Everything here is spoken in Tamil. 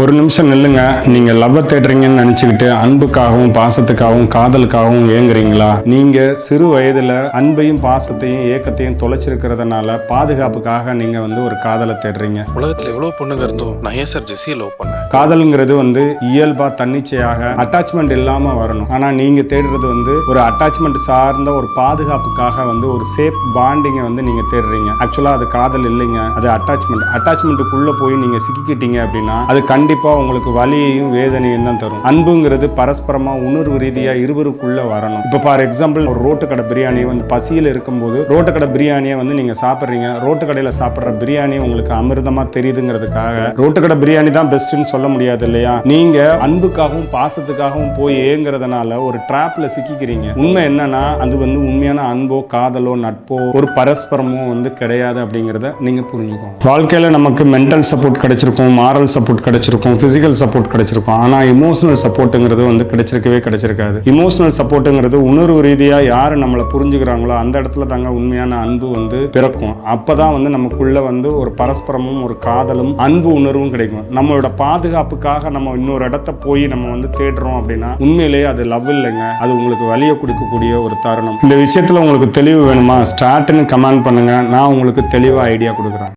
ஒரு நிமிஷம் நில்லுங்க. நீங்க லவ் தேடுறீங்கன்னு நினைச்சுக்கிட்டு அன்புக்காகவும் பாசத்துக்காகவும் காதலுக்காகவும் ஏங்குறீங்களா? நீங்க சிறு வயதுல அன்பையும் பாசத்தையும் ஏக்கத்தையும் தொலைச்சிருக்கிறதுனால பாதுகாப்புக்காக நீங்க ஒரு காதலை தேடுறீங்க. உலகத்துல எவ்வளவு பொண்ணுங்க இருந்தோம், நான் ஏன் சார் ஜெஸ்ஸியை லவ் பண்ணேன்? காதல்ங்கிறது இயல்பா தன்னிச்சையாக அட்டாச்மெண்ட் இல்லாம வரணும். ஆனா நீங்க தேடுறது ஒரு அட்டாச்மெண்ட் சார்ந்த ஒரு பாதுகாப்புக்காக ஒரு சேஃப் பாண்டிங்கை நீங்க தேடுறீங்க. ஆக்சுவலா அது காதல் இல்லைங்க, அது அட்டாச்மெண்ட்டுக்குள்ள போய் நீங்க சிக்கிக்கிட்டீங்க அப்படின்னா அது கண்டிப்பா உங்களுக்கு வலியையும் வேதனையும் தான் தரும். அன்புங்கிறது பரஸ்பரமா உணர்வு ரீதியா இருவருக்குள்ள வரணும். இப்ப ஃபார் எக்ஸாம்பிள் ஒரு ரோட்டு கடை பிரியாணி பசியில் இருக்கும்போது ரோட்டு கடை பிரியாணியை நீங்க சாப்பிட்றீங்க. ரோட்டு கடையில சாப்பிட்ற பிரியாணி உங்களுக்கு அமிர்தமா தெரியுதுங்கிறதுக்காக ரோட்டு கடை பிரியாணி தான் பெஸ்ட்னு சொல்ல முடியாது இல்லையா? நீங்க அன்புக்காகவும் பாசத்துக்காகவும் போய் ஏங்குறதுனால ஒரு டிராப்ல சிக்கிக்கிறீங்க. உண்மை என்னன்னா அது உண்மையான அன்போ காதலோ நட்போ ஒரு பரஸ்பரமோ கிடையாது அப்படிங்கிறத நீங்க புரிஞ்சுக்கோங்க. வாழ்க்கையில நமக்கு மென்டல் சப்போர்ட் கிடைச்சிருக்கும், மாரல் சப்போர்ட் கிடைச்சிருக்கும், பிசிக்கல் சப்போர்ட் கிடைச்சிருக்கும். ஆனா இமோஷனல் சப்போர்ட்ங்கிறது கிடைச்சிருக்காது. இமோஷனல் சப்போர்ட்ங்கிறது உணர்வு ரீதியா யாரு நம்மளை புரிஞ்சுக்கிறாங்களோ அந்த இடத்துல தாங்க உண்மையான அன்பு பிறக்கும். அப்பதான் நமக்குள்ள ஒரு பரஸ்பரமும் ஒரு காதலும் அன்பு உணர்வும் கிடைக்கும். நம்மளோட பாதுகாப்புக்காக நம்ம இன்னொரு இடத்த போய் நம்ம தேடுறோம் அப்படின்னா உண்மையிலேயே அது லவ் இல்லைங்க, அது உங்களுக்கு வலியை கொடுக்கக்கூடிய ஒரு தருணம். இந்த விஷயத்துல உங்களுக்கு தெளிவு வேணுமா? ஸ்டார்ட்னு கமெண்ட் பண்ணுங்க, நான் உங்களுக்கு தெளிவா ஐடியா கொடுக்குறேன்.